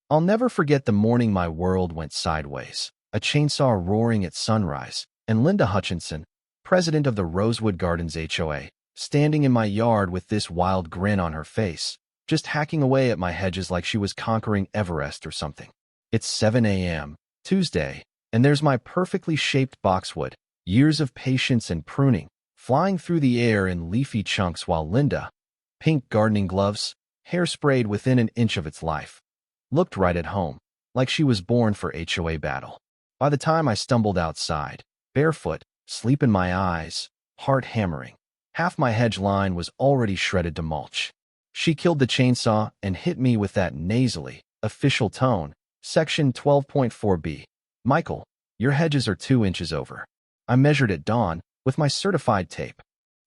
I'll never forget the morning my world went sideways, a chainsaw roaring at sunrise, and Linda Hutchinson, president of the Rosewood Gardens HOA, standing in my yard with this wild grin on her face, just hacking away at my hedges like she was conquering Everest or something. It's 7 a.m., Tuesday, and there's my perfectly shaped boxwood, years of patience and pruning, flying through the air in leafy chunks while Linda, pink gardening gloves, hair sprayed within an inch of its life, looked right at home, like she was born for HOA battle. By the time I stumbled outside, barefoot, sleep in my eyes, heart hammering, half my hedge line was already shredded to mulch. She killed the chainsaw and hit me with that nasally, official tone, Section 12.4b. Michael, your hedges are 2 inches over. I measured at dawn with my certified tape.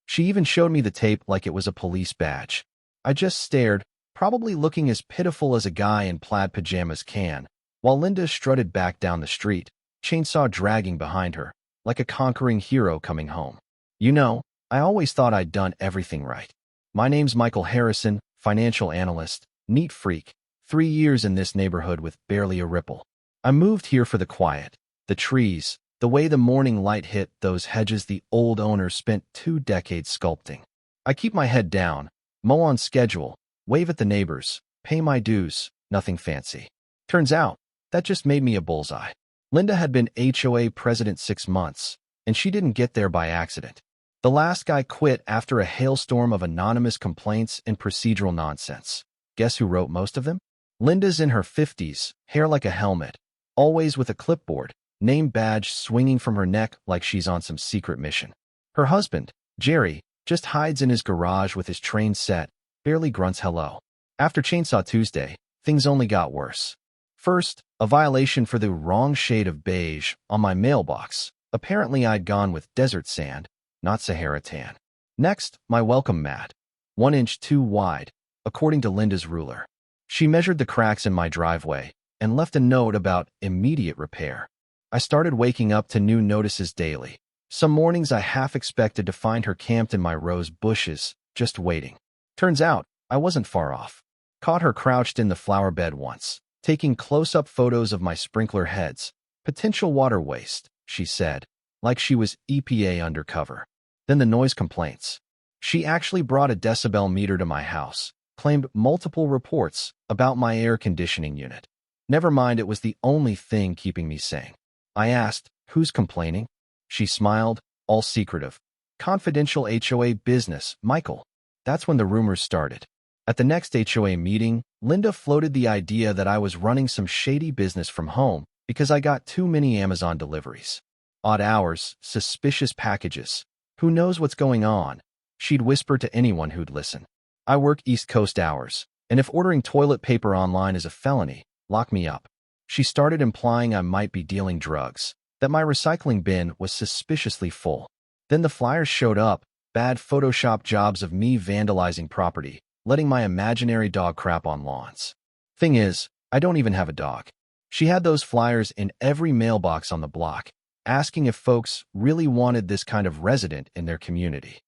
She even showed me the tape like it was a police badge. I just stared, probably looking as pitiful as a guy in plaid pajamas can, while Linda strutted back down the street, chainsaw dragging behind her, like a conquering hero coming home. You know, I always thought I'd done everything right. My name's Michael Harrison, financial analyst, neat freak, 3 years in this neighborhood with barely a ripple. I moved here for the quiet, the trees, the way the morning light hit those hedges the old owners spent 2 decades sculpting. I keep my head down, mow on schedule, wave at the neighbors, pay my dues, nothing fancy. Turns out, that just made me a bullseye. Linda had been HOA president 6 months, and she didn't get there by accident. The last guy quit after a hailstorm of anonymous complaints and procedural nonsense. Guess who wrote most of them? Linda's in her 50s, hair like a helmet, always with a clipboard, name badge swinging from her neck like she's on some secret mission. Her husband, Jerry, just hides in his garage with his train set, barely grunts hello. After Chainsaw Tuesday, things only got worse. First, a violation for the wrong shade of beige on my mailbox. Apparently I'd gone with desert sand, not Sahara tan. Next, my welcome mat, 1 inch too wide, according to Linda's ruler. She measured the cracks in my driveway and left a note about immediate repair. I started waking up to new notices daily. Some mornings I half expected to find her camped in my rose bushes, just waiting. Turns out, I wasn't far off. Caught her crouched in the flower bed once, taking close-up photos of my sprinkler heads. Potential water waste, she said, like she was EPA undercover. Then the noise complaints. She actually brought a decibel meter to my house, claimed multiple reports about my air conditioning unit. Never mind, it was the only thing keeping me sane. I asked, who's complaining? She smiled, all secretive. Confidential HOA business, Michael. That's when the rumors started. At the next HOA meeting, Linda floated the idea that I was running some shady business from home because I got too many Amazon deliveries. Odd hours, suspicious packages. Who knows what's going on? She'd whisper to anyone who'd listen. I work East Coast hours, and if ordering toilet paper online is a felony, lock me up. She started implying I might be dealing drugs, that my recycling bin was suspiciously full. Then the flyers showed up, bad Photoshop jobs of me vandalizing property, letting my imaginary dog crap on lawns. Thing is, I don't even have a dog. She had those flyers in every mailbox on the block, asking if folks really wanted this kind of resident in their community.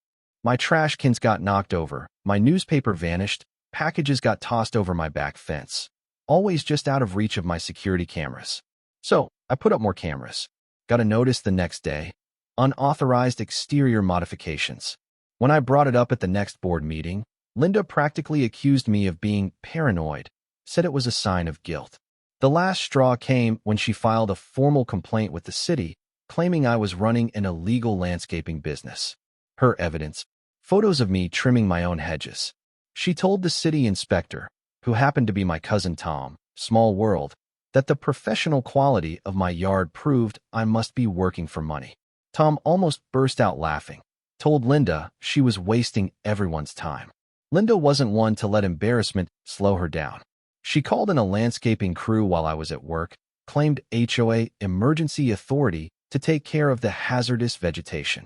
My trash cans got knocked over, my newspaper vanished, packages got tossed over my back fence, always just out of reach of my security cameras. So, I put up more cameras. Got a notice the next day. Unauthorized exterior modifications. When I brought it up at the next board meeting, Linda practically accused me of being paranoid, said it was a sign of guilt. The last straw came when she filed a formal complaint with the city, claiming I was running an illegal landscaping business. Her evidence: photos of me trimming my own hedges. She told the city inspector, who happened to be my cousin Tom, small world, that the professional quality of my yard proved I must be working for money. Tom almost burst out laughing, told Linda she was wasting everyone's time. Linda wasn't one to let embarrassment slow her down. She called in a landscaping crew while I was at work, claimed HOA emergency authority to take care of the hazardous vegetation.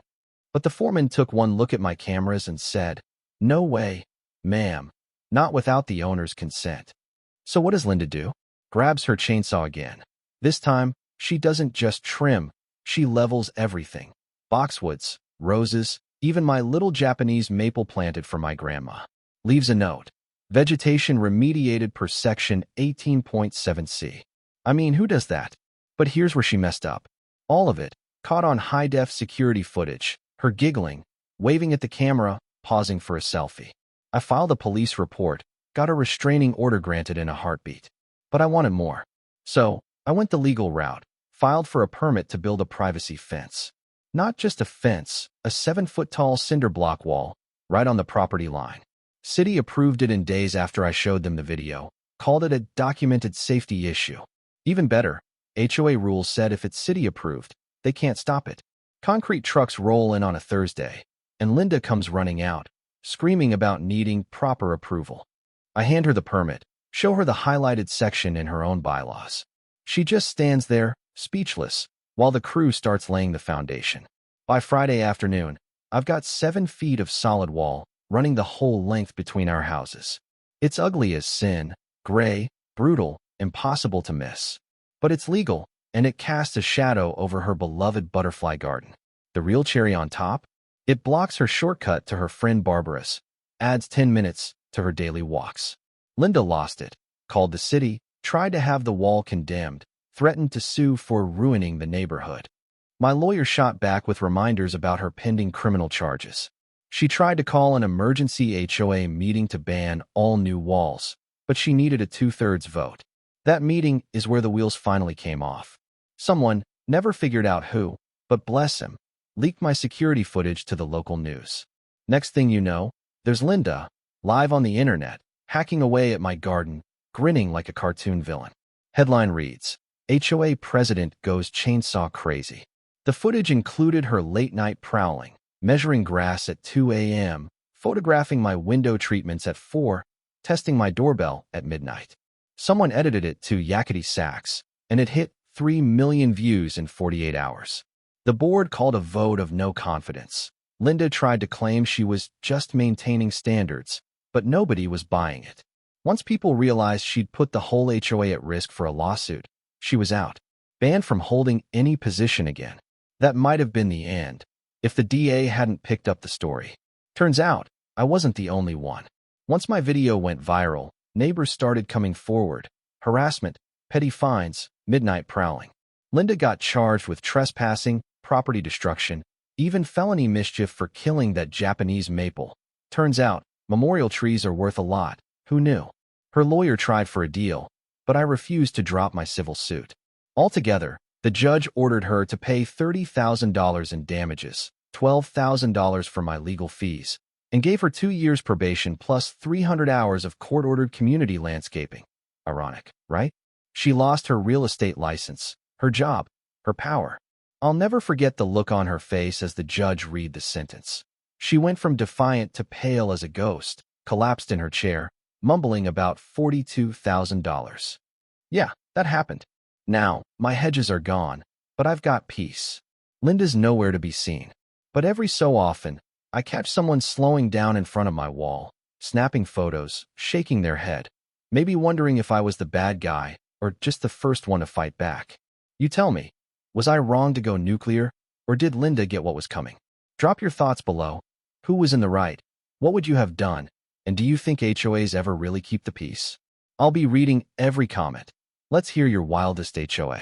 But the foreman took one look at my cameras and said, "No way, ma'am, not without the owner's consent." So what does Linda do? Grabs her chainsaw again. This time, she doesn't just trim, she levels everything. Boxwoods, roses, even my little Japanese maple planted for my grandma. Leaves a note. Vegetation remediated per section 18.7c. I mean, who does that? But here's where she messed up. All of it, caught on high-def security footage, her giggling, waving at the camera, pausing for a selfie. I filed a police report, got a restraining order granted in a heartbeat. But I wanted more. So, I went the legal route, filed for a permit to build a privacy fence. Not just a fence, a 7-foot-tall cinder block wall, right on the property line. City approved it in days after I showed them the video, called it a documented safety issue. Even better, HOA rules said if it's city approved, they can't stop it. Concrete trucks roll in on a Thursday, and Linda comes running out, screaming about needing proper approval. I hand her the permit, show her the highlighted section in her own bylaws. She just stands there, speechless, while the crew starts laying the foundation. By Friday afternoon, I've got 7 feet of solid wall, running the whole length between our houses. It's ugly as sin, gray, brutal, impossible to miss. But it's legal, and it casts a shadow over her beloved butterfly garden. The real cherry on top? It blocks her shortcut to her friend Barbara's, adds 10 minutes to her daily walks. Linda lost it, called the city, tried to have the wall condemned, threatened to sue for ruining the neighborhood. My lawyer shot back with reminders about her pending criminal charges. She tried to call an emergency HOA meeting to ban all new walls, but she needed a 2/3 vote. That meeting is where the wheels finally came off. Someone, never figured out who, but bless him, leaked my security footage to the local news. Next thing you know, there's Linda, live on the internet, hacking away at my garden, grinning like a cartoon villain. Headline reads, HOA president goes chainsaw crazy. The footage included her late-night prowling, measuring grass at 2 a.m., photographing my window treatments at 4, testing my doorbell at midnight. Someone edited it to yakety sax, and it hit 3 million views in 48 hours. The board called a vote of no confidence. Linda tried to claim she was just maintaining standards, but nobody was buying it. Once people realized she'd put the whole HOA at risk for a lawsuit, she was out, banned from holding any position again. That might have been the end, if the DA hadn't picked up the story. Turns out, I wasn't the only one. Once my video went viral, neighbors started coming forward. Harassment, petty fines, midnight prowling. Linda got charged with trespassing, property destruction, even felony mischief for killing that Japanese maple. Turns out, memorial trees are worth a lot. Who knew? Her lawyer tried for a deal, but I refused to drop my civil suit. Altogether, the judge ordered her to pay $30,000 in damages, $12,000 for my legal fees, and gave her 2 years probation plus 300 hours of court-ordered community landscaping. Ironic, right? She lost her real estate license, her job, her power. I'll never forget the look on her face as the judge read the sentence. She went from defiant to pale as a ghost, collapsed in her chair, mumbling about $42,000. Yeah, that happened. Now, my hedges are gone, but I've got peace. Linda's nowhere to be seen. But every so often, I catch someone slowing down in front of my wall, snapping photos, shaking their head, maybe wondering if I was the bad guy or just the first one to fight back. You tell me, was I wrong to go nuclear, or did Linda get what was coming? Drop your thoughts below. Who was in the right? What would you have done? And do you think HOAs ever really keep the peace? I'll be reading every comment. Let's hear your wildest HOA.